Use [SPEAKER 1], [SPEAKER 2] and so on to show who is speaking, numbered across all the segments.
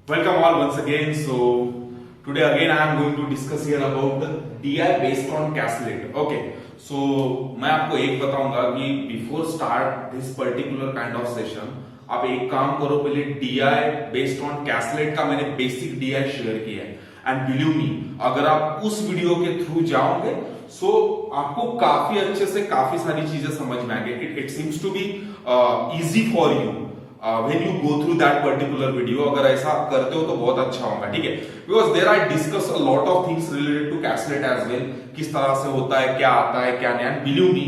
[SPEAKER 1] Welcome all once again. So today again I am going to discuss here about the DI based on Casslet. Okay. So मैं आपको एक बताऊंगा कि before start this particular kind of session आप एक काम करो, पहले DI based on Casslet का मैंने basic DI शेयर किया है and believe me अगर आप उस वीडियो के थ्रू जाओगे सो आपको काफी अच्छे से काफी सारी चीजें समझ में आएंगे. It seems to be easy for you when you go through that particular video. अगर ऐसा आप करते हो तो बहुत अच्छा होगा, ठीक है. Because there I discuss a lot of things related to Casslet as well. किस तरह से होता है, क्या आता है, क्या नहीं. And believe me,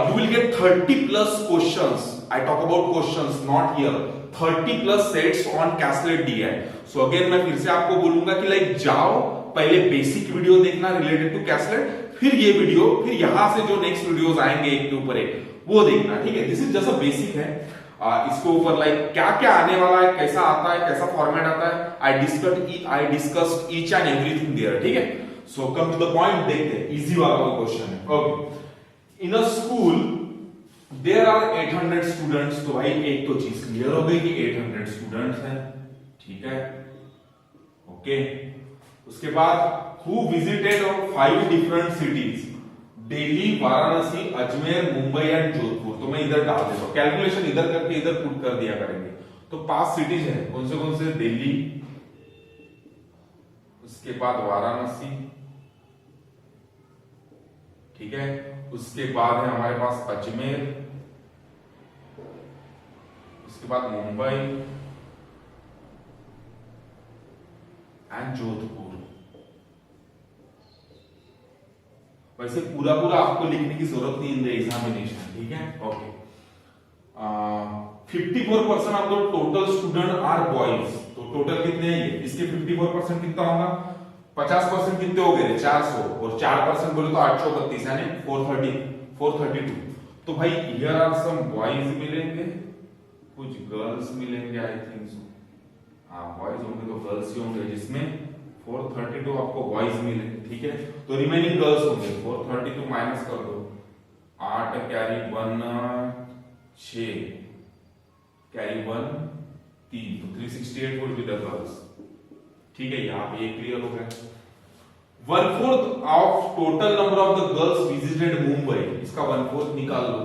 [SPEAKER 1] you will get 30 plus questions. I talk about questions, not here. 30 plus sets on Casslet DI. So again मैं फिर से आपको बोलूंगा कि लाइक जाओ, पहले बेसिक वीडियो देखना रिलेटेड टू Casslet, फिर ये वीडियो, फिर यहां से जो नेक्स्ट वीडियोस आएंगे एक के ऊपर एक वो देखना, ठीक है. This is just a basic है. इसके ऊपर लाइक क्या क्या आने वाला है, कैसा आता है, कैसा फॉर्मेट आता है, I discussed each and everything there, ठीक है. So come to the point, देखते हैं. इजी वाला क्वेश्चन है. Okay. In a school there are 800 students. तो भाई एक तो चीज क्लियर हो गई कि 800 स्टूडेंट्स हैं, ठीक है. ओके. उसके बाद who visited 5 different cities, Delhi, Varanasi, Ajmer, Mumbai and Jodhpur. तो मैं इधर डाल देता हूं, कैलकुलेशन इधर करके इधर पुट कर दिया करेंगे. तो 5 सिटीज है. कौन से दिल्ली, उसके बाद वाराणसी, ठीक है. उसके बाद है हमारे पास अजमेर, उसके बाद मुंबई एंड जोधपुर. वैसे पूरा आपको लिखने की जरूरत नहीं इन द एग्जामिनेशन, ठीक है. Okay. 54% of the total student are boys. तो टोटल कितने हैं ये, इसके 54% कितना होगा, 50% कितने हो गए, 400. और 4% बोले तो 832 यानी 432. तो भाई हियर आर सम बॉयज मिलेंगे, कुछ गर्ल्स मिलेंगे. आई थिंक सो हाँ, बॉयज होंगे तो गर्ल्स ही होंगे, जिसमें 432 आपको बॉयज मिलेंगे, ठीक है. तो रिमेनिंग गर्ल्स होंगे. 432 माइनस कर दो, 8 कैरी 1 6 कैरी 1 3, तो 368 वुड बी द गर्ल्स, ठीक है. यहां पे ये क्लियर हो गया. 1/4 of total number of the girls visited Mumbai. इसका 1/4 निकाल लो.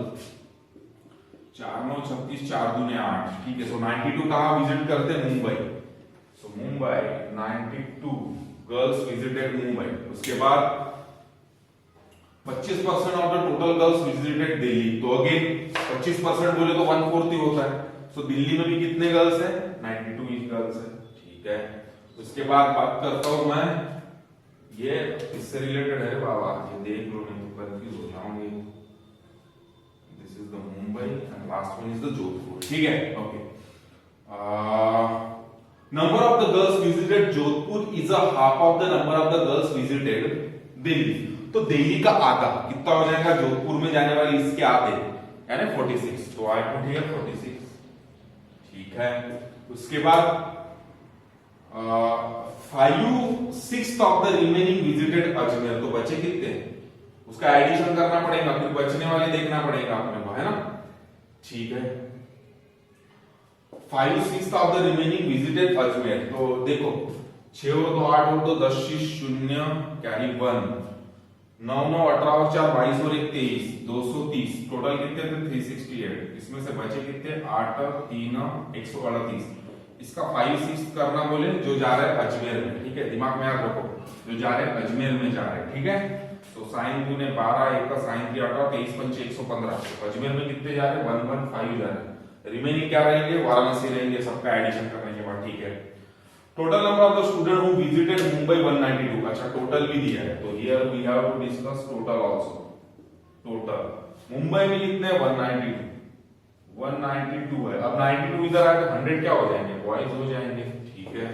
[SPEAKER 1] 4 9 36, 4 दूने 8, ठीक है. सो 92 कहां विजिट करते हैं, मुंबई. सो मुंबई 92 गर्ल्स विजिटेड मुंबई. उसके बाद 25% of the total girls visited Delhi. तो अगेन 25% बोले तो 1/4 ही होता है. सो दिल्ली में भी कितने गर्ल्स हैं, 92 ही गर्ल्स है, ठीक है. उसके बाद बात करता हूं मैं, ये इससे रिलेटेड है बाबा, ये देख लो नहीं तो कंफ्यूज हो जाओगे. This is the Mumbai and last one is the Jodhpur, ठीक है. Okay. Number of the girls visited Jodhpur is a half of the number of the girls visited Delhi. तो दिल्ली का आधा कितना हो जाएगा, जोधपुर में जाने वाली इसके आधे यानी 46. तो आई पुट हियर 46, ठीक है. उसके बाद 5/6 of the remaining visited Ajmer. तो बचे कितने, उसका एडिशन करना पड़ेगा, फिर बचने वाले देखना पड़ेगा अपने को, है ना, ठीक है. 5/6 of the remaining visited Ajmer. तो देखो 6 और 2 8 और 2 10 0 कैरी 1, 9 9 18 और 4 22 और 1 23, 230. टोटल कितने थे, 368. इसमें से बचे कितने, 8 3 138. इसका 5/6 करना बोले जो जा रहा है अजमेर में, ठीक है. दिमाग में याद रखो, जो जा रहे हैं अजमेर में जा रहे हैं, ठीक है. तो साइन 2 ने 12, 1 का साइन 3 18, 23 5 115. अजमेर में कितने जा रहे हैं, 115 जा रहे हैं. रिमेनिंग क्या रहेंगे, वाराणसी रहेंगे, सबका एडिशन करने के बाद, ठीक है. Total number of the student who visited Mumbai 192. अच्छा, टोटल भी दिया है, तो here we have to discuss total also. Total Mumbai में कितने, 192 है. अब 92 इधर आए तो 100 क्या हो जाएंगे, बॉयज हो जाएंगे, ठीक है.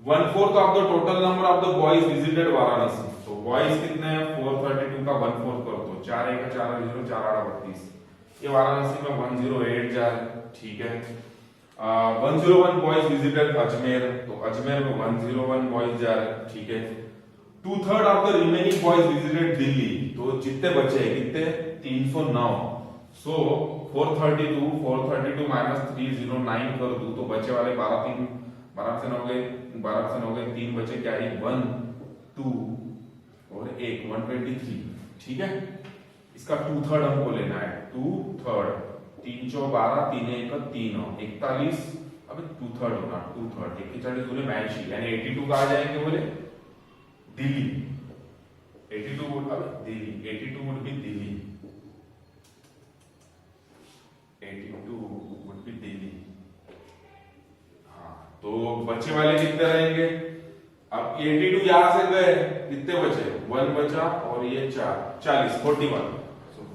[SPEAKER 1] 1/4 of the total number of the boys visited Varanasi. तो बॉयज कितने हैं, 432 का 1/4 कर दो, 4 1 4 0 4 8 32. ये वाराणसी में 108 जा रहे, ठीक है. 101 बॉयज विजिटेड अजमेर. तो अजमेर में 101 बॉयज जा रहे, ठीक है. 2/3 of the remaining boys visited Delhi. तो जितने बचे कितने, 309. सो 432 माइनस 309 कर दूं तो बचे वाले 12 3 12 से 9 गए, 12 से 9 गए, 3 बचे, कैरी 1 2 और 1 123। ठीक है, इसका 2/3 हमको लेना है, 2/3, 3 चौ 12, 3 1 3 41, अब 2/3 होगा, 2/3 41 दूने 82, यानी 82 कहाँ जाएंगे बोले, दिल्ली। 82 वुड, अब Delhi, 82 would be Delhi, 82 would be Delhi. हाँ, तो बच्चे वाले कितने रहेंगे, अब 82 यहां से गए, कितने बचे, 1 बचा और ये 4, 40, 41,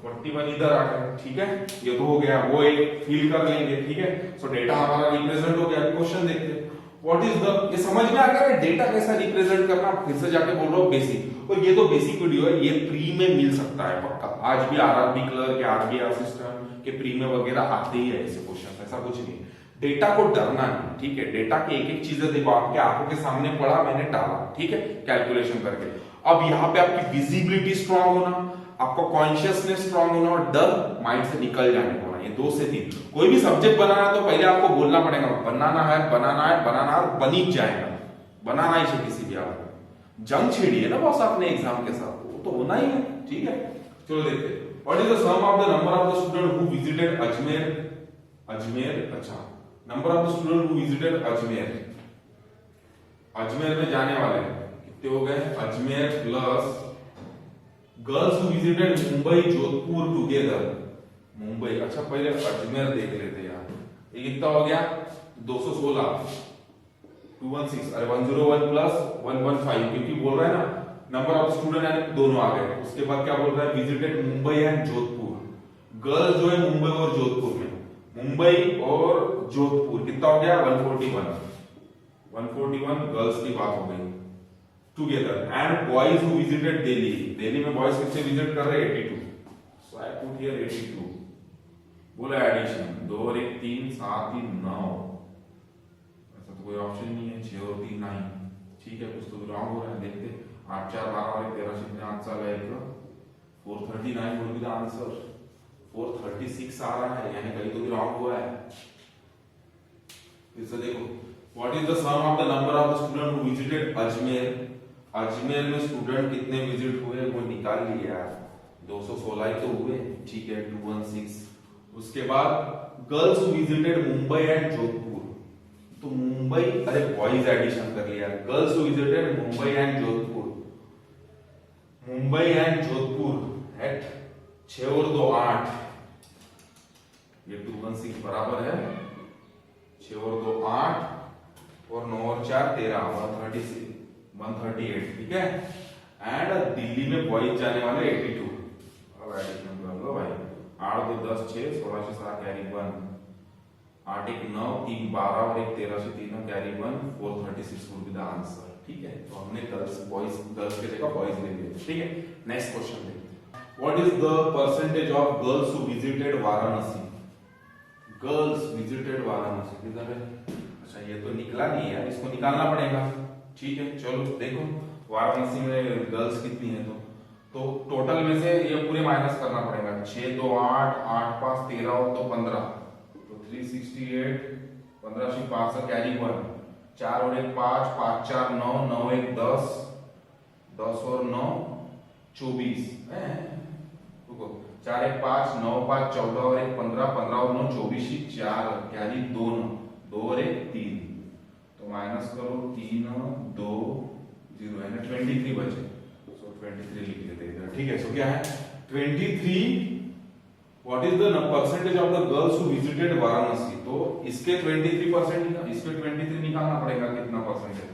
[SPEAKER 1] 41 इधर आ गए। ठीक है, ये तो हो गया, वो एक फील कर लेंगे। ठीक है, सो डेटा हमारा रिप्रेजेंट हो गया। क्वेश्चन देखते हैं, व्हाट इज द, ये समझ में आ गया डेटा कैसा रिप्रेजेंट करना, फिर से जाके बोल रहा हूं बेसिक, और ये तो बेसिक वीडियो है, ये प्री में मिल सकता है पक्का। आज भी आरआरबी क्लर्क या आरबी असिस्टेंट के प्री में वगैरह आते ही है ऐसे क्वेश्चन, ऐसा कुछ नहीं। डेटा को डरना नहीं, ठीक है, डेटा की एक एक चीजें देखो, आपके आंखों के सामने पड़ा, मैंने टाला, ठीक है, कैलकुलेशन करके। अब यहाँ पे आपकी विजिबिलिटी स्ट्रांग होना, आपका कॉन्शियसनेस स्ट्रांग होना और डर माइंड से निकल जाने को होना, ये 2 से 3। कोई भी सब्जेक्ट बनाना है तो पहले आपको बोलना पड़ेगा, बनाना है, बनाना है, बनाना है, बन ही जाएगा, बनाना ही चाहिए किसी भी हालत में। जंग छेड़ी है ना बॉस आपने एग्जाम के साथ, वो तो होना ही है। ठीक है, चलो देखते हैं, what is the sum of the number of the student who visited Ajmer, अच्छा, number of the student who visited Ajmer में जाने वाले कितने हो गए, Ajmer plus girls who visited Mumbai Jodhpur together, Mumbai, अच्छा पहले अजमेर देख लेते यार, ये कितना हो गया, 216, 216, अरे 101 प्लस 115, क्योंकि बोल रहा है ना नंबर ऑफ स्टूडेंट यानी दोनों आ गए। उसके बाद क्या बोल रहा है, visited Mumbai and Jodhpur, girls जो है मुंबई और जोधपुर में, मुंबई और जोधपुर कितना हो गया, 141 गर्ल्स की बात हो गई together, and boys who visited Delhi, Delhi में बॉयज कितने विजिट कर रहे हैं, 82, सो आई पुट हियर 82, बोला एडिशन, 2 और 1 3, 7 3 9, ऐसा तो कोई ऑप्शन नहीं है, 6 और 3 9। ठीक है, कुछ तो रॉन्ग हो रहा है, देखते 8 4 12 और 13 कितने आंसर आएगा, 439 वुड बी द आंसर, 436 आ रहा है, यानी कहीं तो भी रॉन्ग हुआ है। फिर से देखो, what is the sum of the number of the student who visited Ajmer, Ajmer में स्टूडेंट कितने विजिट हुए वो निकाल लिया, 216 ही तो हुए। ठीक है, 216। उसके बाद girls who visited Mumbai and Jodhpur, तो मुंबई, अरे बॉयज एडिशन कर लिया, girls who visited Mumbai and Jodhpur, Mumbai and Jodhpur at 6 और 2 8, ये 216 बराबर है 6 और 2 8 और 9 और 4 13, 138। ठीक है, एंड दिल्ली में बॉयज जाने वाले 82, अब एडिशन कर लो भाई, 8 2 10 6, 16 से 7 कैरी 1, 8 1 9 3 12 और 1 13 से 3 carry 1, 436 would be the answer. ठीक है, तो हमने गर्ल्स के जगह बॉयज ले लिए। ठीक है, नेक्स्ट क्वेश्चन देखते हैं, what is the percentage of girls who visited Varanasi, girls visited Varanasi किधर है, अच्छा ये तो निकला नहीं है, इसको निकालना पड़ेगा। ठीक है, चलो देखो वाराणसी में गर्ल्स कितनी है, तो टोटल में से ये पूरे माइनस करना पड़ेगा, 6 2 8 8 5 13 और 2 15, तो 368, 15 से 5 से कैरी 1, 4 और 1 5, 5 4 9, 9 1 10, 10 और 9 24, रुको, 4 1 5 9 5 14 और 1 15, 15 और 9 24, 4 कैरी 2 2 और 1 3, तो माइनस करो 3 2 0, यानी 23 बचे, सो 23 लिख लेते हैं। ठीक है, सो क्या है 23, what is the percentage of the girls who visited Varanasi, तो इसके 23%, इसके 23 निकालना पड़ेगा, कितना परसेंटेज,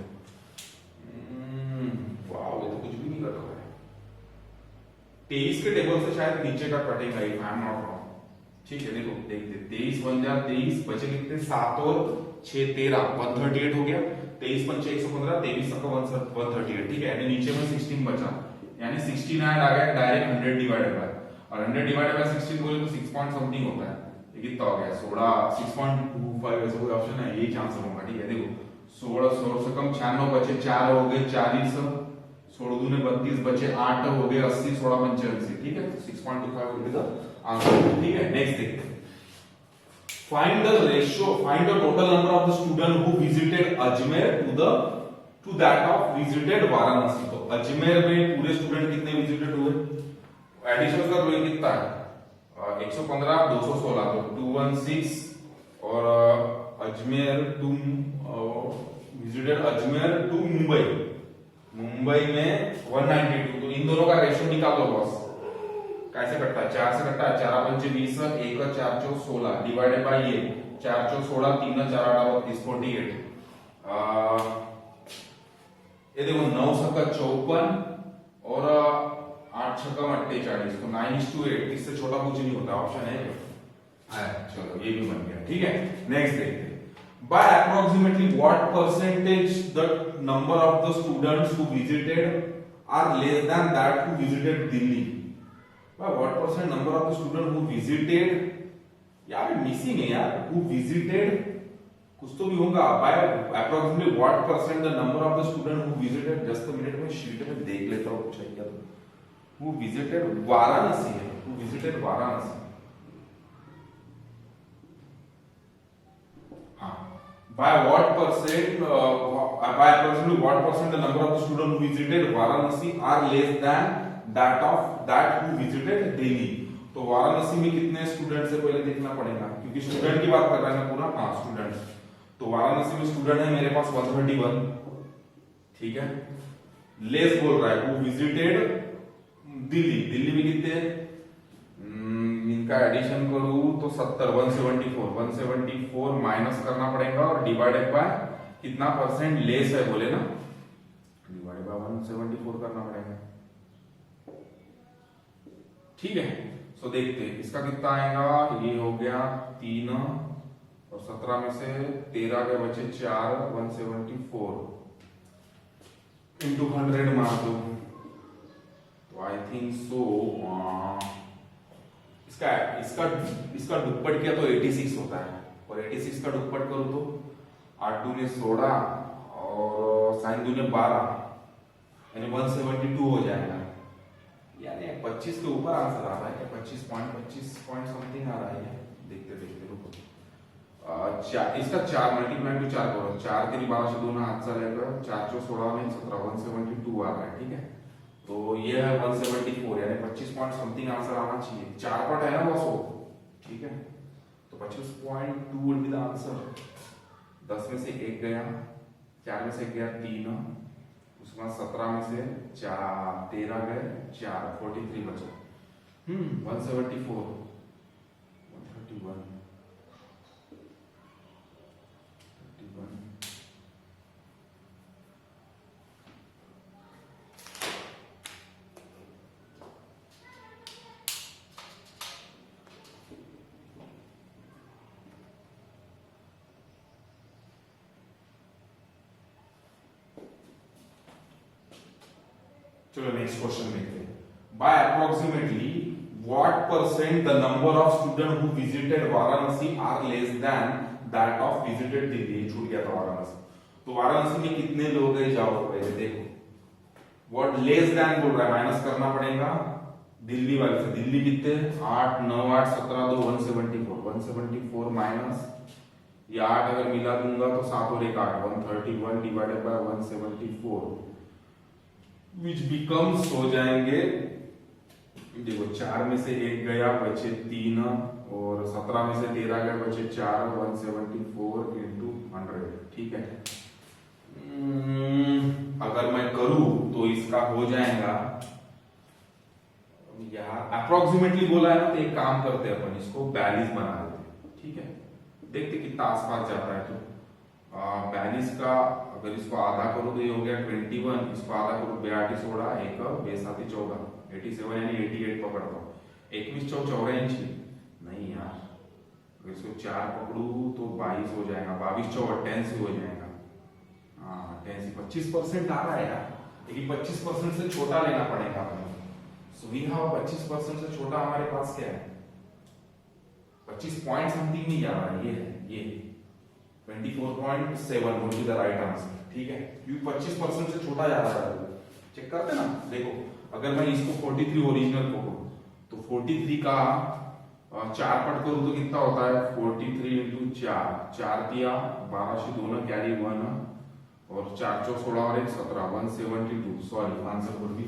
[SPEAKER 1] वाओ ये तो कुछ भी नहीं कर रहा है, 23 के टेबल से शायद नीचे का कटेगा, if I am not wrong. ठीक है, देखो देखते 23 बन जा 23, बचे कितने 7 और 6 13, 138 हो गया, 23 5 115, 23 का 138। ठीक है, यानी नीचे में 16 बचा, यानी 16 आ गया डायरेक्ट 100 डिवाइडेड बाय, और 100 डिवाइडेड बाय 16 बोले तो 6 पॉइंट समथिंग होता है, ये कितना हो गया 16, 6.25, ऐसा कोई ऑप्शन है, यही आंसर होगा। ठीक है, देखो 16 से कम 96 बचे, 4 हो गए 40, 16 दूने 32 बचे, 8 हो गए 80, 16 85। ठीक है, तो 6.25 विल बी द आंसर। ठीक है, नेक्स्ट देखते हैं, find the ratio, find the total number of the student who visited Ajmer to that of visited Varanasi. तो अजमेर में पूरे स्टूडेंट कितने विजिटेड हुए, एडिशन कर लो कितना है 115 216 तो 216 और Ajmer to visited Ajmer to Mumbai, Mumbai में 192। तो इन दोनों का रेशियो निकाल लो बॉस, कैसे कटता है 4 से कटता है, 4 पंचे 20 1 4 4 16 डिवाइडेड बाय ये 4 4 16 3 4 8 32 48 ये देखो 9 छक्का 54 और 8 छक्का 48 तो 9:8 इससे छोटा कुछ नहीं होता, ऑप्शन है। चलो ये भी बन गया, ठीक है। नेक्स्ट देखते हैं, by approximately what percentage the number of the students who visited are less than that who visited Delhi. By what percent number of the student who visited, यार मिसिंग है यार, हु विजिटेड कुछ तो भी होगा। By approximately what percent the number of the student who visited, just a minute में sheet में देख लेता हूं कुछ है क्या। तो हु विजिटेड वाराणसी है, हु विजिटेड वाराणसी, हाँ। By what percent, by approximately what percent the number of the student who visited Varanasi are less than that who visited Delhi. तो वाराणसी में कितने स्टूडेंट है पहले देखना पड़ेगा, क्योंकि स्टूडेंट की बात कर रहा है ना पूरा, हाँ स्टूडेंट। तो वाराणसी में स्टूडेंट है मेरे पास 131, ठीक है। लेस बोल रहा है हु विजिटेड दिल्ली, दिल्ली में कितने, इनका एडिशन करूं तो 70 174 माइनस करना पड़ेगा और डिवाइडेड बाय कितना परसेंट लेस है बोले ना, डिवाइडेड बाय 174 करना पड़ेगा, ठीक है। सो देखते हैं इसका कितना आएगा, ये हो गया 3 और 17 में से 13 के बचे 4 174 इंटू 100 मार दो, तो आई थिंक सो इसका इसका इसका दुप्पट किया तो 86 होता है, और 86 का दुप्पट करो तो 8 दूने 16 और 7 दूने 12 यानी 172 हो जाएगा, यानी 25 के ऊपर आंसर आ रहा है, 25 पॉइंट समथिंग आ रहा है। देखते देखते रुको, इसका 4 मल्टीप्लाई टू 4 करो, 4 के 12 से 2 ना हाथ चलेगा, 4 4 16 में 17 172 आ रहा है, ठीक है। तो ये है 174 यानी 25 पॉइंट समथिंग आंसर आना चाहिए, 4 पॉइंट है ना बस वो, ठीक है। तो 25.2 विल बी द आंसर। 10 में से 1 गया, 4 में से 1 गया 3, उसके बाद 17 में से 4 13 गए 4 43 बचा, 174 131 31। चलो नेक्स्ट क्वेश्चन देखते हैं, by approximately what percent the number of student who visited Varanasi are less than that of visited Delhi. छूट गया था वाराणसी, तो वाराणसी में कितने लोग हैं, जाओ पहले देखो, व्हाट लेस देन बोल रहा है, माइनस करना पड़ेगा दिल्ली वाले से। दिल्ली कितने 8 9 8 17 2 174 माइनस ये 8 अगर मिला दूंगा तो 7 और 1 8 131 डिवाइडेड बाय 174 which becomes हो जाएंगे, देखो 4 में से 1 गया बचे 3 और 17 में से 13 गया बचे 4 174 इंटू 100, ठीक है। अगर मैं करूं तो इसका हो जाएगा, यार अप्रोक्सीमेटली बोला है ना, तो एक काम करते हैं अपन इसको 42 बना देते, ठीक है। देखते कितना आसपास जाता है, तो 42 का अगर इसको आधा करो तो ये हो गया 21, इसको आधा करो 82 16 1 2 7 14 87 यानी 88 पकड़ता हूँ, 21 4 84 नहीं यार, अगर इसको 4 पकड़ू तो 22 हो जाएगा, 22 4 88 हो जाएगा, हाँ 88 25% आ रहा है यार, लेकिन 25% से छोटा लेना पड़ेगा अपने। सो वी हैव 25% से छोटा हमारे पास क्या है, 25 पॉइंट समथिंग नहीं जा रहा है, ये है ये 24.7 would be the right answer, ठीक है। क्योंकि 25% से छोटा जा रहा है, चेक करते ना, देखो अगर मैं इसको 43 ओरिजिनल पकड़ूं तो 43 का चार पट करूँ तो कितना होता है 43 इंटू 4 दिया 12 दोनों कैरी 1 और 4 चौ 16 और 1 17 172 sorry answer would be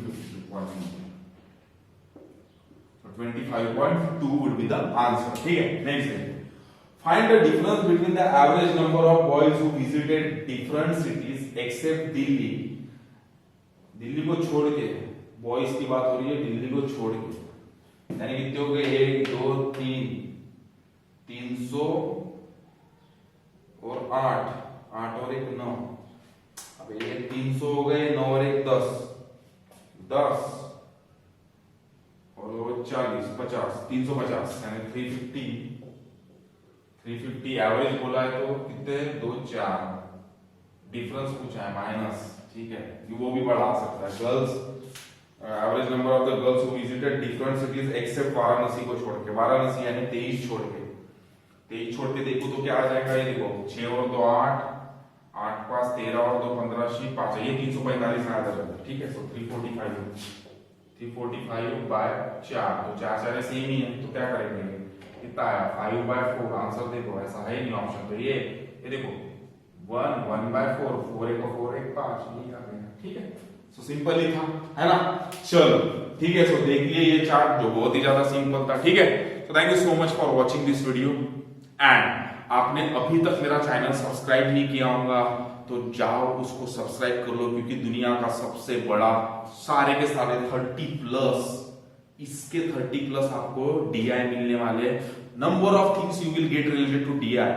[SPEAKER 1] 25.2 would be the answer. ठीक है नेक्स्ट है find the difference between the average number of boys who visited different cities except Delhi. Delhi को छोड़ के बॉयज की बात हो रही है, दिल्ली को छोड़ के यानी कितने हो गए 1 2 3 300 और 8 और 1 9। अब ये 300 हो गए 9 और 1 10 और 40 50 350 यानी 350 एवरेज बोला है तो कितने 2 4 डिफरेंस पूछा है माइनस। ठीक है वो भी बढ़ा सकता है। Girls average number of the girls who visited different cities except Varanasi को छोड़ के, वाराणसी यानी 23 छोड़ के देखो तो क्या आ जाएगा ये देखो 6 और 2 8 8 5 13 और 2 15 शी 5 ये 345 आ जाएगा। ठीक है सो 345 बाय 4 तो 4 सारे सेम ही है तो क्या करेंगे कितना आया 5 बाय 4 आंसर देखो ऐसा है नहीं ऑप्शन तो ये देखो 1 बाय 4 4 1 4 1 5 ये आ गया। ठीक है सो सिंपल ही था है ना। चलो ठीक है सो देख लिए ये चार्ट जो बहुत ही ज्यादा सिंपल था। ठीक है तो thank you so much for watching this video and आपने अभी तक मेरा चैनल सब्सक्राइब नहीं किया होगा तो जाओ उसको सब्सक्राइब कर लो क्योंकि दुनिया का सबसे बड़ा सारे के सारे 30+ इसके 30+ आपको DI मिलने वाले number of things you will get related to DI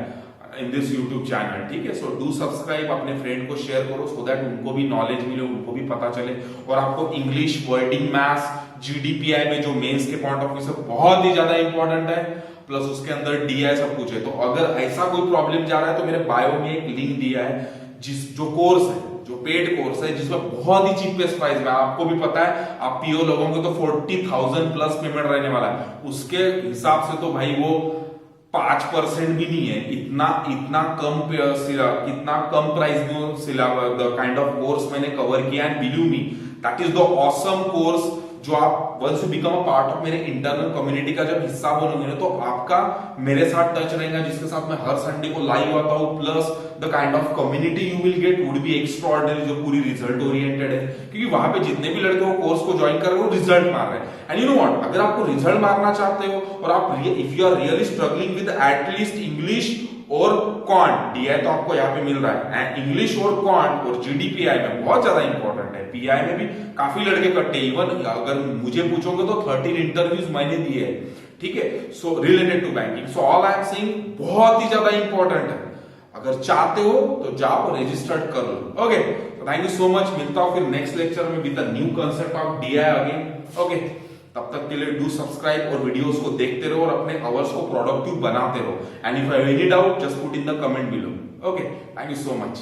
[SPEAKER 1] in this YouTube channel. ठीक है सो डू सब्सक्राइब अपने फ्रेंड को शेयर करो सो दैट उनको भी नॉलेज मिले उनको भी पता चले और आपको इंग्लिश वर्डिंग मैथ्स GDPI में जो मेंस के पॉइंट ऑफ व्यू से बहुत ही ज्यादा इंपॉर्टेंट है प्लस उसके अंदर DI सब कुछ है। तो अगर ऐसा कोई प्रॉब्लम जा रहा है तो मेरे बायो में एक लिंक दिया है जो कोर्स है जो पेड कोर्स है जिसमें बहुत ही चीपेस्ट प्राइस में आपको भी पता है आप PO लोगोगे तो 40,000+ पेमेंट रहने वाला है उसके हिसाब से तो भाई वो 5% भी नहीं है इतना कम प्राइस में द काइंड ऑफ कोर्स मैंने कवर किया and believe me that is the awesome course जो आप once you become a part of मेरे इंटरनल कम्युनिटी का जब हिस्सा बनोगे ना तो आपका मेरे साथ टच रहेगा जिसके साथ मैं हर संडे को लाइव आता हूं plus the kind of community you will gate would be extraordinary जो पूरी रिजल्ट ओरिएंटेड है क्योंकि वहां पे जितने भी लड़के वो कोर्स को ज्वाइन कर रहे हो रिजल्ट मार रहे हैं एंड यू नो व्हाट अगर आपको रिजल्ट मारना चाहते हो और आप if you are really struggling with atleast English और क्वांट DI तो आपको यहाँ पे मिल रहा है एंड इंग्लिश और क्वांट और GDPI में बहुत ज्यादा इंपॉर्टेंट है। PI में भी काफी लड़के कट्टे इवन अगर मुझे पूछोगे तो 13 इंटरव्यूज मैंने दिए हैं। ठीक है so related to banking so all I am saying बहुत ही ज्यादा इंपॉर्टेंट है अगर चाहते हो तो जाओ रजिस्टर्ड कर लो। Okay thank you so much मिलता हूं फिर नेक्स्ट लेक्चर में with the new concept of DI again. Okay तब तक के लिए डू सब्सक्राइब और वीडियोस को देखते रहो और अपने आवर्स को प्रोडक्टिव बनाते रहो and if I have any doubt just put in the comment below. Okay thank you so much.